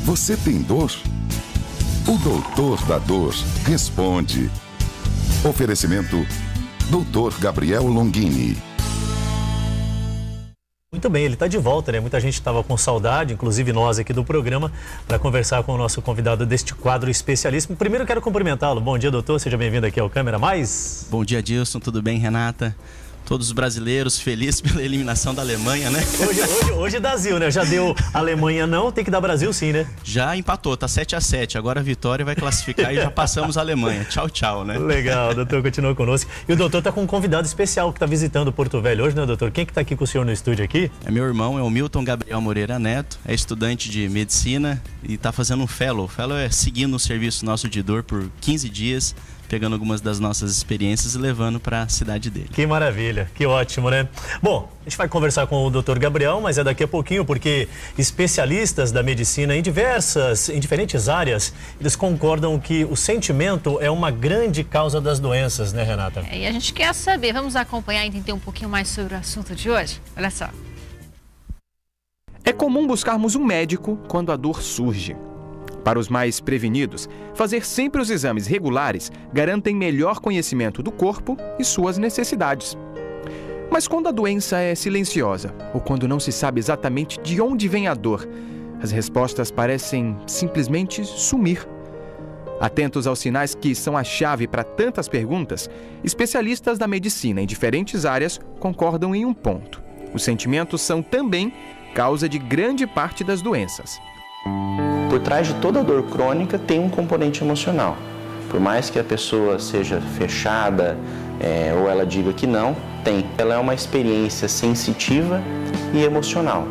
Você tem dor? O doutor da dor responde. Oferecimento: Dr. Gabriel Longini. Muito bem, ele está de volta, né? Muita gente estava com saudade, inclusive nós aqui do programa, para conversar com o nosso convidado deste quadro especialíssimo. Primeiro quero cumprimentá-lo. Bom dia, doutor. Seja bem-vindo aqui ao Câmera Mais. Bom dia, Dilson. Tudo bem, Renata? Todos os brasileiros felizes pela eliminação da Alemanha, né? Hoje Brasil, né? Já deu Alemanha não, tem que dar Brasil sim, né? Já empatou, tá 7-7. Agora a Vitória vai classificar e já passamos a Alemanha. Tchau, tchau, né? Legal, o doutor continua conosco. E o doutor tá com um convidado especial que tá visitando Porto Velho hoje, né, doutor? Quem que tá aqui com o senhor no estúdio aqui? É meu irmão, é o Milton Gabriel Moreira Neto, é estudante de medicina e tá fazendo um fellow. O fellow é seguindo o serviço nosso de dor por 15 dias, pegando algumas das nossas experiências e levando para a cidade dele. Que maravilha, que ótimo, né? Bom, a gente vai conversar com o Dr. Gabriel, mas é daqui a pouquinho, porque especialistas da medicina em diferentes áreas, eles concordam que o sentimento é uma grande causa das doenças, né, Renata? E a gente quer saber, vamos acompanhar e entender um pouquinho mais sobre o assunto de hoje? Olha só. É comum buscarmos um médico quando a dor surge. Para os mais prevenidos, fazer sempre os exames regulares garantem melhor conhecimento do corpo e suas necessidades. Mas quando a doença é silenciosa, ou quando não se sabe exatamente de onde vem a dor, as respostas parecem simplesmente sumir. Atentos aos sinais que são a chave para tantas perguntas, especialistas da medicina em diferentes áreas concordam em um ponto: os sentimentos são também causa de grande parte das doenças. Por trás de toda dor crônica tem um componente emocional. Por mais que a pessoa seja fechada ou ela diga que não, tem. Ela é uma experiência sensitiva e emocional.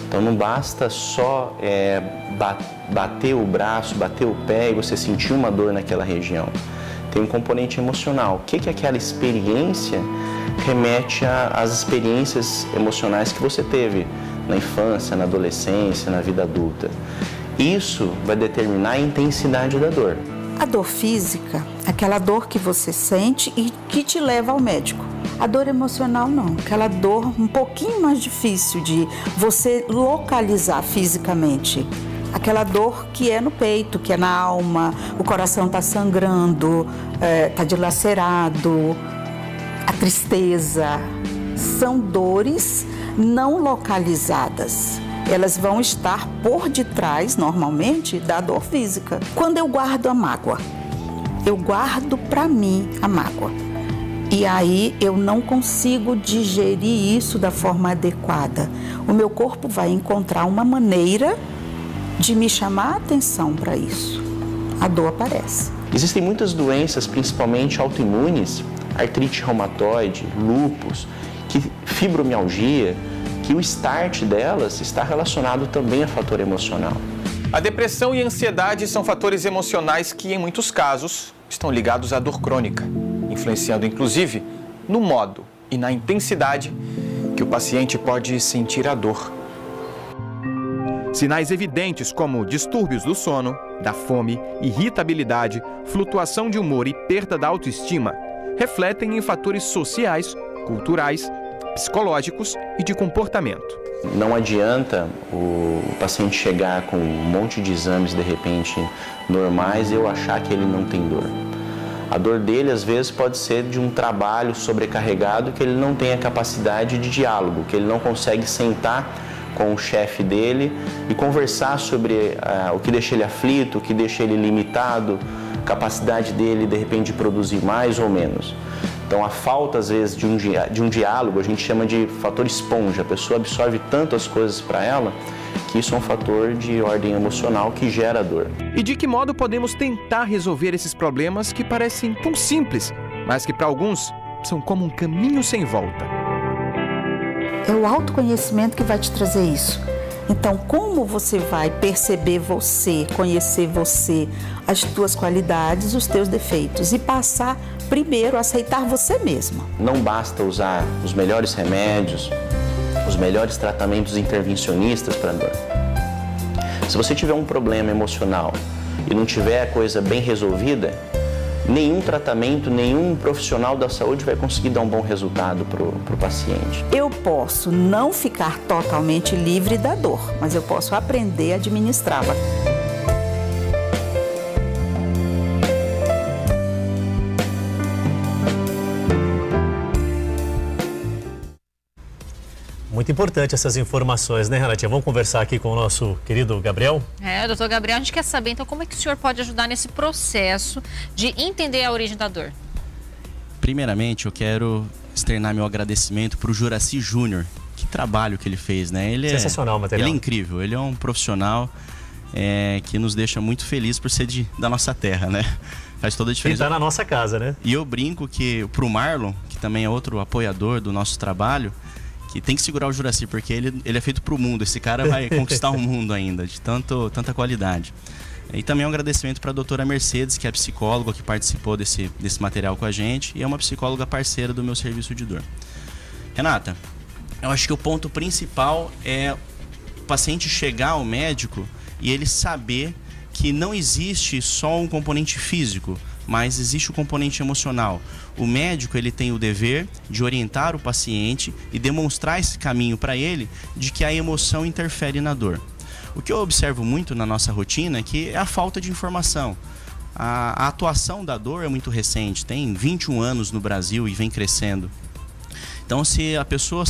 Então não basta só bater o braço, bater o pé e você sentir uma dor naquela região. Tem um componente emocional. O que aquela experiência remete às experiências emocionais que você teve na infância, na adolescência, na vida adulta. Isso vai determinar a intensidade da dor. A dor física, aquela dor que você sente e que te leva ao médico. A dor emocional não, aquela dor um pouquinho mais difícil de você localizar fisicamente. Aquela dor que é no peito, que é na alma, o coração está sangrando, está dilacerado, a tristeza. São dores não localizadas. Elas vão estar por detrás, normalmente, da dor física. Quando eu guardo a mágoa, eu guardo para mim a mágoa. E aí eu não consigo digerir isso da forma adequada. O meu corpo vai encontrar uma maneira de me chamar a atenção para isso. A dor aparece. Existem muitas doenças, principalmente autoimunes, artrite reumatoide, lúpus, fibromialgia, que o start delas está relacionado também a fator emocional. A depressão e a ansiedade são fatores emocionais que, em muitos casos, estão ligados à dor crônica, influenciando inclusive no modo e na intensidade que o paciente pode sentir a dor. Sinais evidentes como distúrbios do sono, da fome, irritabilidade, flutuação de humor e perda da autoestima refletem em fatores sociais, culturais, psicológicos e de comportamento. Não adianta o paciente chegar com um monte de exames de repente normais e eu achar que ele não tem dor. A dor dele às vezes pode ser de um trabalho sobrecarregado que ele não tem a capacidade de diálogo, que ele não consegue sentar com o chefe dele e conversar sobre o que deixa ele aflito, o que deixa ele limitado, a capacidade dele de repente de produzir mais ou menos. Então, a falta, às vezes, de um diálogo, a gente chama de fator esponja. A pessoa absorve tanto as coisas para ela que isso é um fator de ordem emocional que gera dor. E de que modo podemos tentar resolver esses problemas que parecem tão simples, mas que para alguns são como um caminho sem volta? É o autoconhecimento que vai te trazer isso. Então, como você vai perceber você, conhecer você, as tuas qualidades, os teus defeitos e passar primeiro a aceitar você mesmo? Não basta usar os melhores remédios, os melhores tratamentos intervencionistas para dor. Se você tiver um problema emocional e não tiver a coisa bem resolvida, nenhum tratamento, nenhum profissional da saúde vai conseguir dar um bom resultado para o paciente. Eu posso não ficar totalmente livre da dor, mas eu posso aprender a administrá-la. Muito importante essas informações, né, Renatinha? Vamos conversar aqui com o nosso querido Gabriel? Doutor Gabriel, a gente quer saber, então, como é que o senhor pode ajudar nesse processo de entender a origem da dor? Primeiramente, eu quero externar meu agradecimento para o Juraci Júnior. Que trabalho que ele fez, né? Ele sensacional o material. Ele é incrível, ele é um profissional que nos deixa muito felizes por ser da nossa terra, né? Faz toda a diferença. E tá na nossa casa, né? E eu brinco que pro Marlon, que também é outro apoiador do nosso trabalho, que tem que segurar o Juraci, porque ele é feito pro mundo. Esse cara vai conquistar o mundo ainda, de tanta qualidade. E também um agradecimento para a doutora Mercedes, que é psicóloga, que participou desse material com a gente e é uma psicóloga parceira do meu serviço de dor. Renata, eu acho que o ponto principal é o paciente chegar ao médico e ele saber que não existe só um componente físico, mas existe o componente emocional. O médico ele tem o dever de orientar o paciente e demonstrar esse caminho para ele de que a emoção interfere na dor. O que eu observo muito na nossa rotina é que é a falta de informação. A atuação da dor é muito recente, tem 21 anos no Brasil e vem crescendo. Então, se a pessoa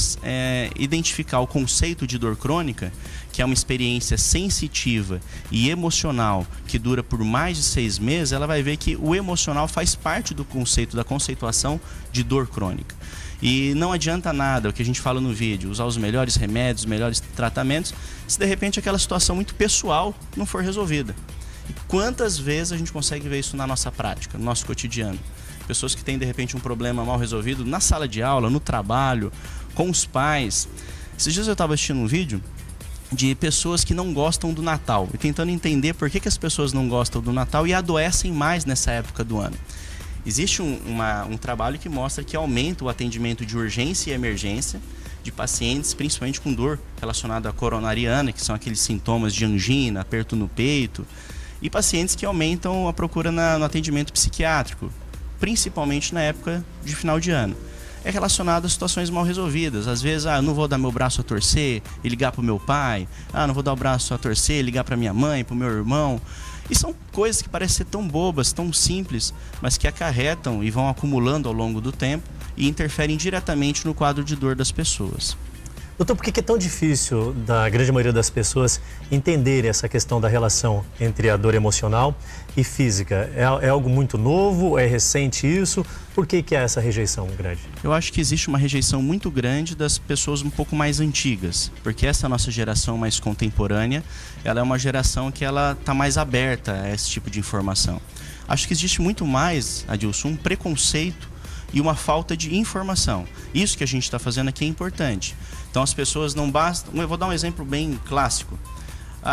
identificar o conceito de dor crônica, que é uma experiência sensitiva e emocional que dura por mais de 6 meses, ela vai ver que o emocional faz parte do conceito, da conceituação de dor crônica. E não adianta nada, o que a gente fala no vídeo, usar os melhores remédios, os melhores tratamentos, se de repente aquela situação muito pessoal não for resolvida. E quantas vezes a gente consegue ver isso na nossa prática, no nosso cotidiano? Pessoas que têm de repente um problema mal resolvido na sala de aula, no trabalho, com os pais. Esses dias eu estava assistindo um vídeo de pessoas que não gostam do Natal e tentando entender por que as pessoas não gostam do Natal e adoecem mais nessa época do ano. Existe um trabalho que mostra que aumenta o atendimento de urgência e emergência de pacientes, principalmente com dor relacionada à coronariana, que são aqueles sintomas de angina, aperto no peito, e pacientes que aumentam a procura no atendimento psiquiátrico, principalmente na época de final de ano. É relacionado a situações mal resolvidas. Às vezes, eu não vou dar meu braço a torcer e ligar para o meu pai. Não vou dar o braço a torcer e ligar para minha mãe, para o meu irmão. E são coisas que parecem ser tão bobas, tão simples, mas que acarretam e vão acumulando ao longo do tempo e interferem diretamente no quadro de dor das pessoas. Doutor, por que é tão difícil da grande maioria das pessoas entender essa questão da relação entre a dor emocional e física? É algo muito novo? É recente isso? Por que é essa rejeição grande? Eu acho que existe uma rejeição muito grande das pessoas um pouco mais antigas, porque essa nossa geração mais contemporânea, ela é uma geração que ela está mais aberta a esse tipo de informação. Acho que existe muito mais, Adilson, um preconceito e uma falta de informação. Isso que a gente está fazendo aqui é importante. Então as pessoas não bastam... Eu vou dar um exemplo bem clássico.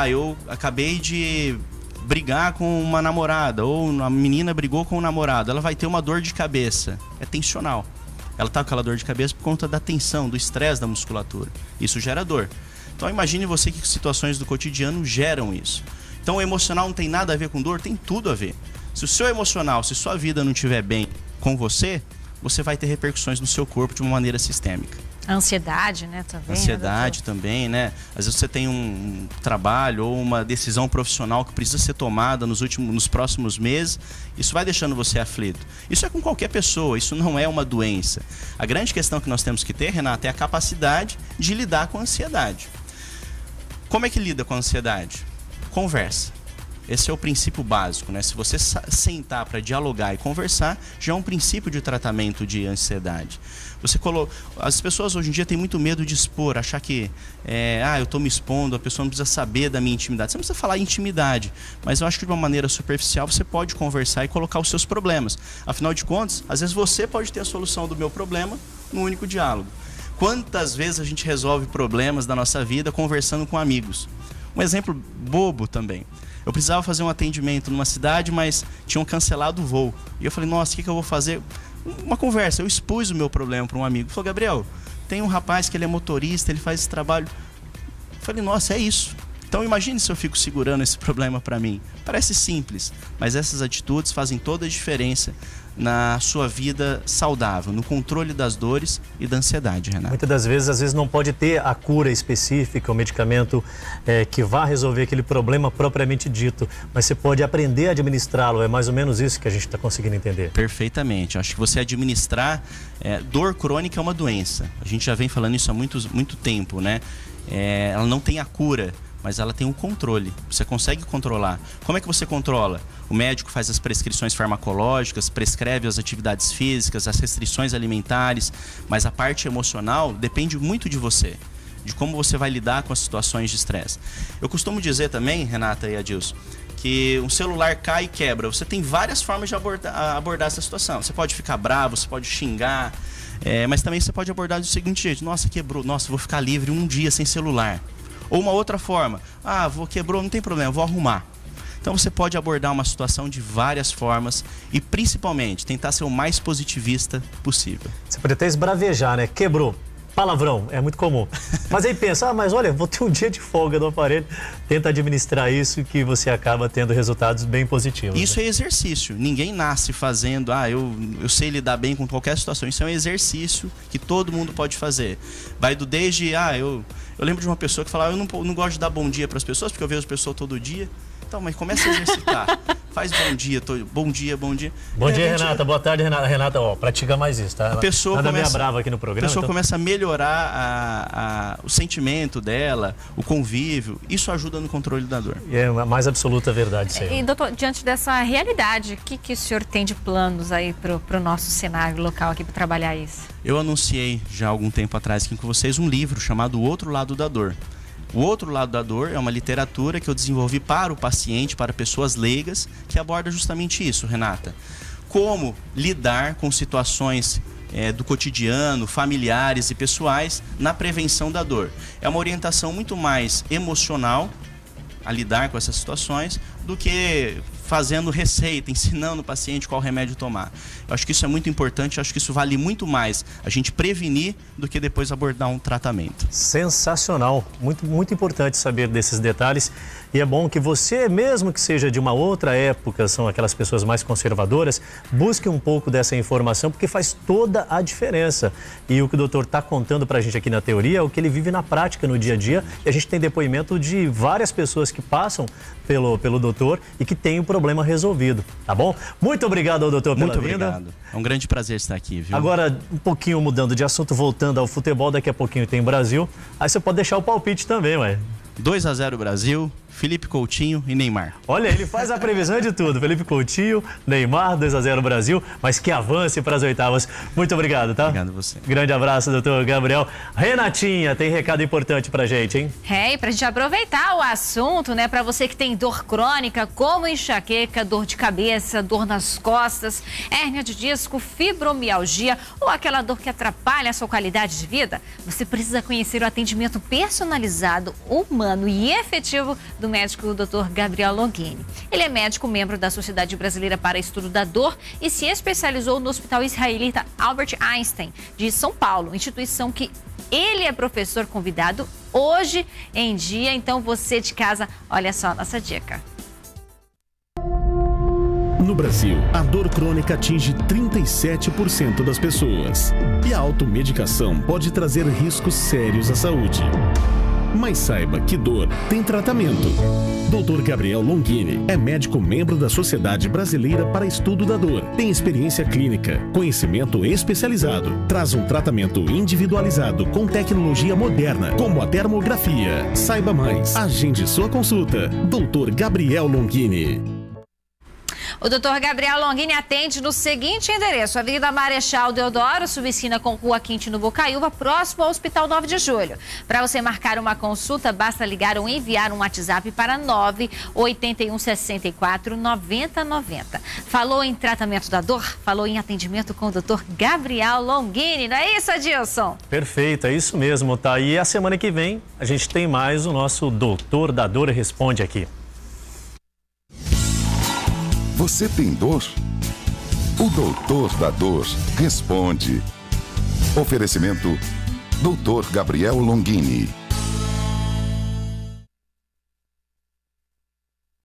Eu acabei de brigar com uma namorada, ou a menina brigou com o namorado, ela vai ter uma dor de cabeça. É tensional. Ela está com aquela dor de cabeça por conta da tensão, do estresse da musculatura. Isso gera dor. Então imagine você que situações do cotidiano geram isso. Então o emocional não tem nada a ver com dor? Tem tudo a ver. Se o seu emocional, se sua vida não estiver bem com você vai ter repercussões no seu corpo de uma maneira sistêmica. A ansiedade, né? Também, ansiedade também, né? Às vezes você tem um trabalho ou uma decisão profissional que precisa ser tomada nos próximos meses. Isso vai deixando você aflito. Isso é com qualquer pessoa, isso não é uma doença. A grande questão que nós temos que ter, Renata, é a capacidade de lidar com a ansiedade. Como é que lida com a ansiedade? Conversa. Esse é o princípio básico, né? Se você sentar para dialogar e conversar, já é um princípio de tratamento de ansiedade. As pessoas hoje em dia têm muito medo de expor, achar que eu estou me expondo, a pessoa não precisa saber da minha intimidade. Você não precisa falar intimidade, mas eu acho que de uma maneira superficial você pode conversar e colocar os seus problemas. Afinal de contas, às vezes você pode ter a solução do meu problema num único diálogo. Quantas vezes a gente resolve problemas da nossa vida conversando com amigos? Um exemplo bobo também. Eu precisava fazer um atendimento numa cidade, mas tinham cancelado o voo. E eu falei, nossa, o que eu vou fazer? Uma conversa, eu expus o meu problema para um amigo. Ele falou, Gabriel, tem um rapaz que ele é motorista, ele faz esse trabalho. Eu falei, nossa, é isso. Então imagine se eu fico segurando esse problema para mim. Parece simples, mas essas atitudes fazem toda a diferença na sua vida saudável, no controle das dores e da ansiedade, Renato. Muitas das vezes, às vezes não pode ter a cura específica, o medicamento que vá resolver aquele problema propriamente dito, mas você pode aprender a administrá-lo, é mais ou menos isso que a gente está conseguindo entender. Perfeitamente, acho que você administrar, dor crônica é uma doença, a gente já vem falando isso há muito tempo, né? Ela não tem a cura, mas ela tem um controle, você consegue controlar. Como é que você controla? O médico faz as prescrições farmacológicas, prescreve as atividades físicas, as restrições alimentares, mas a parte emocional depende muito de você, de como você vai lidar com as situações de estresse. Eu costumo dizer também, Renata e Adilson, que um celular cai e quebra. Você tem várias formas de abordar essa situação. Você pode ficar bravo, você pode xingar, mas também você pode abordar do seguinte jeito: nossa, quebrou, nossa, vou ficar livre um dia sem celular. Ou uma outra forma: quebrou, não tem problema, vou arrumar. Então você pode abordar uma situação de várias formas e principalmente tentar ser o mais positivista possível. Você pode até esbravejar, né? Quebrou. Palavrão, é muito comum. Mas aí pensa, mas olha, vou ter um dia de folga no aparelho. Tenta administrar isso que você acaba tendo resultados bem positivos. Isso, né? É exercício. Ninguém nasce fazendo, eu sei lidar bem com qualquer situação. Isso é um exercício que todo mundo pode fazer. Vai desde, eu lembro de uma pessoa que falava, eu não gosto de dar bom dia para as pessoas, porque eu vejo as pessoas todo dia. Então, mas começa a exercitar. Faz bom dia, bom dia. Bom dia, Renata. Boa tarde, Renata. Renata, pratica mais isso, tá? A pessoa começa brava aqui no programa. A pessoa começa a melhorar o sentimento dela, o convívio. Isso ajuda no controle da dor. É a mais absoluta verdade, isso aí. E, doutor, diante dessa realidade, o que o senhor tem de planos aí para o nosso cenário local aqui para trabalhar isso? Eu anunciei já há algum tempo atrás aqui com vocês um livro chamado O Outro Lado da Dor. O Outro Lado da Dor é uma literatura que eu desenvolvi para o paciente, para pessoas leigas, que aborda justamente isso, Renata. Como lidar com situações do cotidiano, familiares e pessoais, na prevenção da dor. É uma orientação muito mais emocional a lidar com essas situações do que fazendo receita, ensinando o paciente qual remédio tomar. Eu acho que isso é muito importante, eu acho que isso vale muito mais a gente prevenir do que depois abordar um tratamento. Sensacional, muito importante saber desses detalhes, e é bom que você, mesmo que seja de uma outra época, são aquelas pessoas mais conservadoras, busque um pouco dessa informação, porque faz toda a diferença. E o que o doutor está contando pra gente aqui na teoria é o que ele vive na prática, no dia a dia, e a gente tem depoimento de várias pessoas que passam pelo doutor e que tem o problema resolvido, tá bom? Muito obrigado ao doutor pela vinda. Muito obrigado. É um grande prazer estar aqui, viu? Agora, um pouquinho mudando de assunto, voltando ao futebol, daqui a pouquinho tem Brasil. Aí você pode deixar o palpite também, ué. 2-0 Brasil, Felipe Coutinho e Neymar. Olha, ele faz a previsão de tudo. Felipe Coutinho, Neymar, 2-0 Brasil, mas que avance para as oitavas. Muito obrigado, tá? Obrigado a você. Grande abraço, doutor Gabriel. Renatinha, tem recado importante pra gente, hein? E pra gente aproveitar o assunto, né? Pra você que tem dor crônica, como enxaqueca, dor de cabeça, dor nas costas, hérnia de disco, fibromialgia ou aquela dor que atrapalha a sua qualidade de vida, você precisa conhecer o atendimento personalizado, humano e efetivo do médico Dr. Gabriel Longini. Ele é médico, membro da Sociedade Brasileira para Estudo da Dor e se especializou no Hospital Israelita Albert Einstein, de São Paulo, instituição que ele é professor convidado hoje em dia. Então você de casa, olha só a nossa dica. No Brasil, a dor crônica atinge 37% das pessoas. E a automedicação pode trazer riscos sérios à saúde. Mas saiba que dor tem tratamento. Dr. Gabriel Longini é médico membro da Sociedade Brasileira para Estudo da Dor. Tem experiência clínica, conhecimento especializado. Traz um tratamento individualizado com tecnologia moderna, como a termografia. Saiba mais. Agende sua consulta. Dr. Gabriel Longini. O Dr. Gabriel Longini atende no seguinte endereço: Avenida Marechal Deodoro, subesquina com Rua Quintino Bocaiúva, próximo ao Hospital 9 de Julho. Para você marcar uma consulta, basta ligar ou enviar um WhatsApp para 981649090. Falou em tratamento da dor? Falou em atendimento com o Dr. Gabriel Longini, não é isso, Adilson? Perfeito, é isso mesmo, tá? E a semana que vem a gente tem mais o nosso Doutor da Dor Responde aqui. Você tem dor? O Doutor da Dor responde. Oferecimento: Dr. Gabriel Longini.